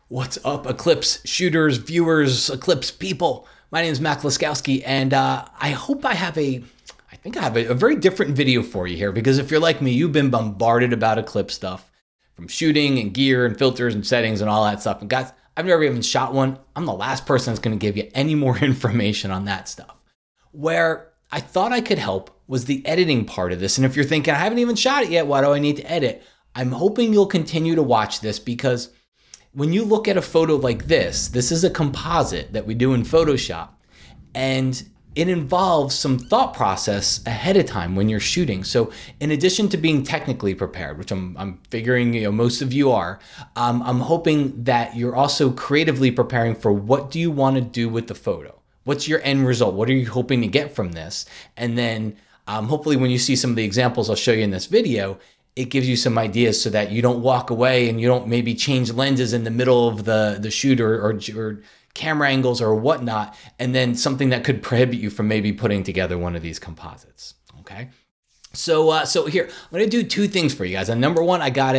What's up, Eclipse shooters, viewers, Eclipse people? My name is Mac Laskowski, and I hope I have a very different video for you here, because if you're like me, you've been bombarded about Eclipse stuff, from shooting and gear and filters and settings and all that stuff. And guys, I've never even shot one. I'm the last person that's going to give you any more information on that stuff. Where I thought I could help was the editing part of this. And if you're thinking, I haven't even shot it yet, why do I need to edit? I'm hoping you'll continue to watch this, because when you look at a photo like this is a composite that we do in Photoshop, and it involves some thought process ahead of time when you're shooting. So in addition to being technically prepared, which I'm figuring most of you are, I'm hoping that you're also creatively preparing for what do you want to do with the photo? What's your end result? What are you hoping to get from this? And then hopefully when you see some of the examples I'll show you in this video, it gives you some ideas so that you don't walk away and you don't maybe change lenses in the middle of the shoot or camera angles or whatnot, and then something that could prohibit you from maybe putting together one of these composites. Okay, so here I'm going to do two things for you guys. And number one, I got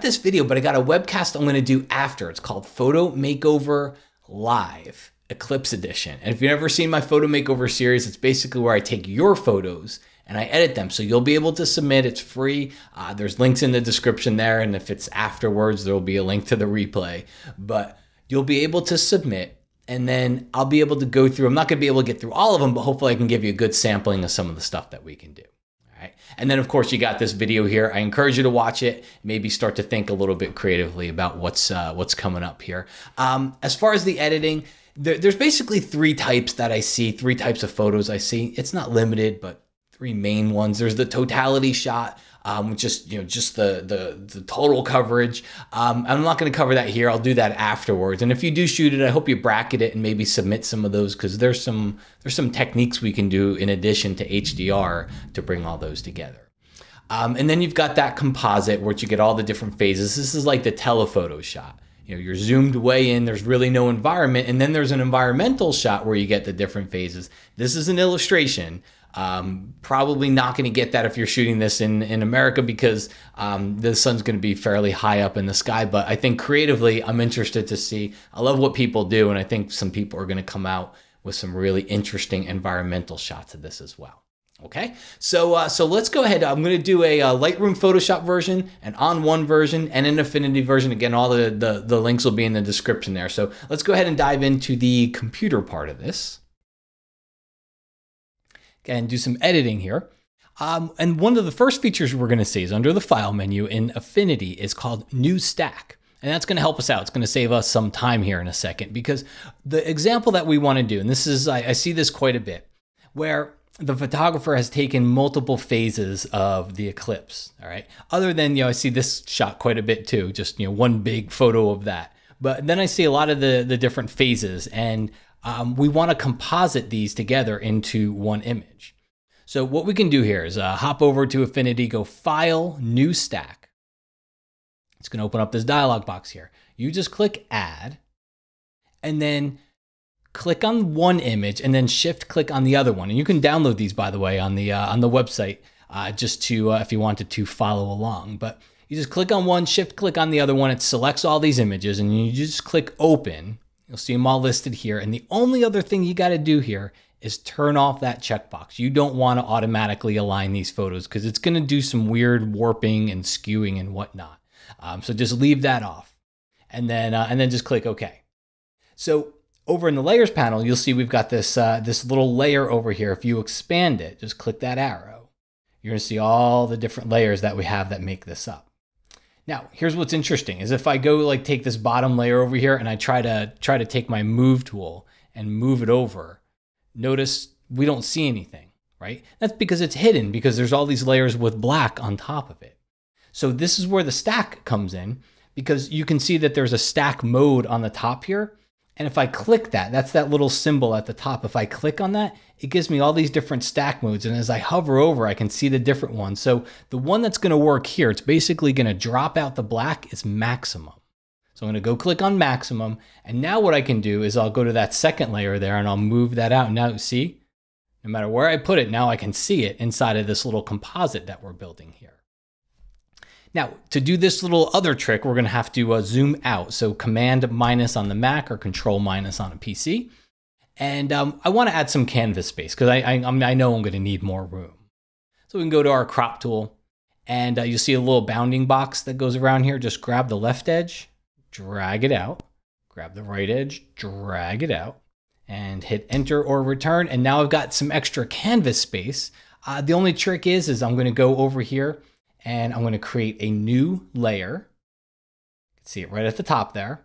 this video, but I got a webcast I'm going to do after. It's called Photo Makeover Live Eclipse Edition. And if you've never seen my Photo Makeover series, it's basically where I take your photos and I edit them. So you'll be able to submit. It's free. There's links in the description there. And if it's afterwards, there will be a link to the replay. But you'll be able to submit, and then I'll be able to go through. I'm not going to be able to get through all of them, but hopefully I can give you a good sampling of some of the stuff that we can do. All right. And then of course you got this video here. I encourage you to watch it. Maybe start to think a little bit creatively about what's coming up here. As far as the editing, there's basically three types that I see, three types of photos I see. It's not limited, but three main ones. There's the totality shot, just the total coverage. I'm not going to cover that here. I'll do that afterwards. And if you do shoot it, I hope you bracket it and maybe submit some of those, because there's some techniques we can do in addition to HDR to bring all those together. And then you've got that composite, where you get all the different phases. This is like the telephoto shot. You're zoomed way in, there's really no environment. And then there's an environmental shot where you get the different phases. This is an illustration. Probably not going to get that if you're shooting this in America, because the sun's going to be fairly high up in the sky. But I think creatively, I'm interested to see. I love what people do, and I think some people are going to come out with some really interesting environmental shots of this as well. Okay, so let's go ahead. I'm going to do a Lightroom Photoshop version, an On1 version, and an Affinity version. Again, all the links will be in the description there. So let's go ahead and dive into the computer part of this and do some editing here. And one of the first features we're going to see is under the File menu in Affinity is called New Stack. And that's going to help us out. It's going to save us some time here in a second, because the example that we want to do, and this is, I see this quite a bit, where the photographer has taken multiple phases of the eclipse. All right. Other than, I see this shot quite a bit too, just, one big photo of that. But then I see a lot of the different phases, and we want to composite these together into one image. So what we can do here is hop over to Affinity, go File, New Stack. It's going to open up this dialog box here. You just click Add, and then click on one image, and then shift click on the other one. And you can download these, by the way, on the website, just to if you wanted to follow along. But you just click on one, shift click on the other one. It selects all these images, and you just click Open. You'll see them all listed here. And the only other thing you got to do here is turn off that checkbox. You don't want to automatically align these photos, because it's going to do some weird warping and skewing and whatnot. So just leave that off, and then just click OK. So over in the Layers panel, you'll see we've got this little layer over here. If you expand it, just click that arrow. You're going to see all the different layers that we have that make this up. Now, here's what's interesting is if I go take this bottom layer over here and I try to take my move tool and move it over, notice we don't see anything, right? That's because it's hidden, because there's all these layers with black on top of it. So this is where the stack comes in, because you can see that there's a stack mode on the top here. And if I click that, that's that little symbol at the top. If I click on that, it gives me all these different stack modes. And as I hover over, I can see the different ones. So the one that's going to work here, it's basically going to drop out the black, is maximum. So I'm going to go click on maximum. And now what I can do is I'll go to that second layer there and I'll move that out. Now see, no matter where I put it, now I can see it inside of this little composite that we're building here. Now, to do this little other trick, we're gonna have to zoom out. So Command minus on the Mac or Control minus on a PC. And I wanna add some canvas space because I know I'm gonna need more room. So we can go to our crop tool and you'll see a little bounding box that goes around here. Just grab the left edge, drag it out, grab the right edge, drag it out, and hit enter or return. And now I've got some extra canvas space. The only trick is I'm gonna go over here and I'm gonna create a new layer. You can see it right at the top there.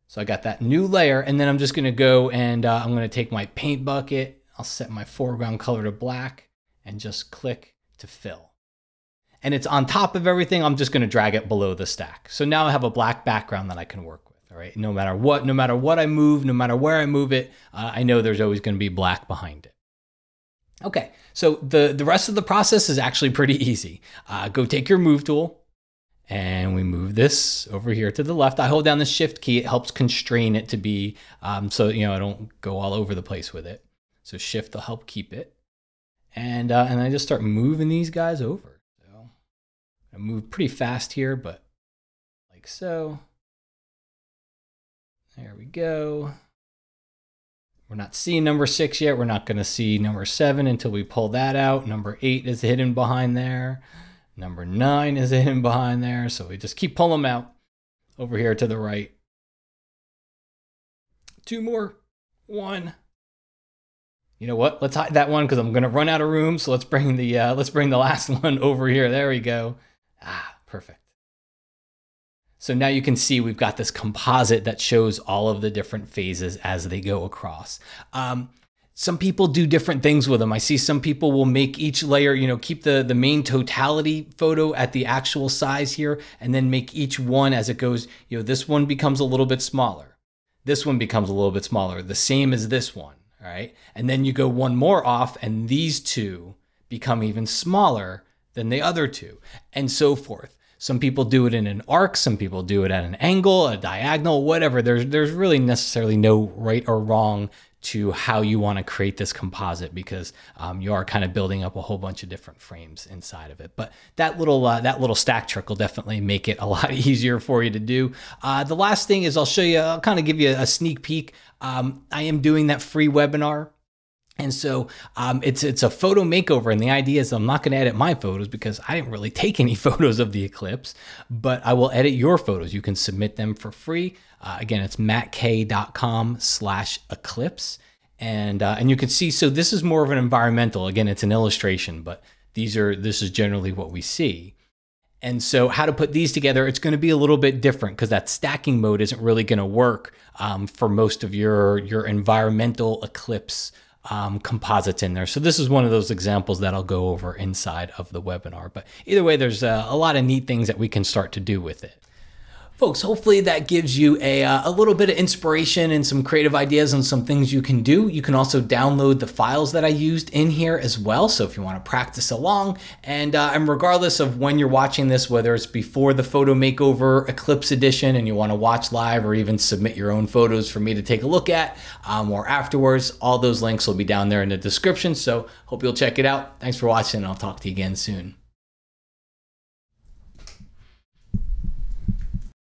So I got that new layer, and then I'm just gonna go and I'm gonna take my paint bucket, I'll set my foreground color to black, and just click to fill. And it's on top of everything, I'm just gonna drag it below the stack. So now I have a black background that I can work with, all right? No matter what I move, no matter where I move it, I know there's always gonna be black behind it. Okay, so the rest of the process is actually pretty easy. Go take your move tool, and we move this over here to the left. I hold down the shift key, it helps constrain it to be, so I don't go all over the place with it. So shift will help keep it. And I just start moving these guys over. So I move pretty fast here, but like so. There we go. We're not seeing number 6 yet. We're not gonna see number 7 until we pull that out. Number 8 is hidden behind there. Number 9 is hidden behind there. So we just keep pulling them out over here to the right. 2 more, 1. You know what? Let's hide that one because I'm gonna run out of room. So let's bring the last one over here. There we go. Perfect. So now you can see we've got this composite that shows all of the different phases as they go across. Some people do different things with them. I see some people will make each layer, keep the main totality photo at the actual size here, and then make each one as it goes, this one becomes a little bit smaller. This one becomes a little bit smaller, the same as this one, all right? And then you go one more off and these two become even smaller than the other two, and so forth. Some people do it in an arc, some people do it at an angle, a diagonal, whatever. There's really necessarily no right or wrong to how you want to create this composite because you are kind of building up a whole bunch of different frames inside of it. But that little stack trick will definitely make it a lot easier for you to do. The last thing is I'll kind of give you a sneak peek. I am doing that free webinar. And so it's a photo makeover, and the idea is I'm not going to edit my photos because I didn't really take any photos of the eclipse, but I will edit your photos. You can submit them for free. Again, it's mattkay.com/eclipse, and you can see. So this is more of an environmental. Again, it's an illustration, but this is generally what we see. And so how to put these together, it's going to be a little bit different because that stacking mode isn't really going to work for most of your environmental eclipse composites in there. So this is one of those examples that I'll go over inside of the webinar. But either way, there's a lot of neat things that we can start to do with it. Folks, hopefully that gives you a little bit of inspiration and some creative ideas on some things you can do. You can also download the files that I used in here as well. So if you want to practice along, and regardless of when you're watching this, whether it's before the Photo Makeover Eclipse Edition and you want to watch live or even submit your own photos for me to take a look at, or afterwards, all those links will be down there in the description. So hope you'll check it out. Thanks for watching, and I'll talk to you again soon.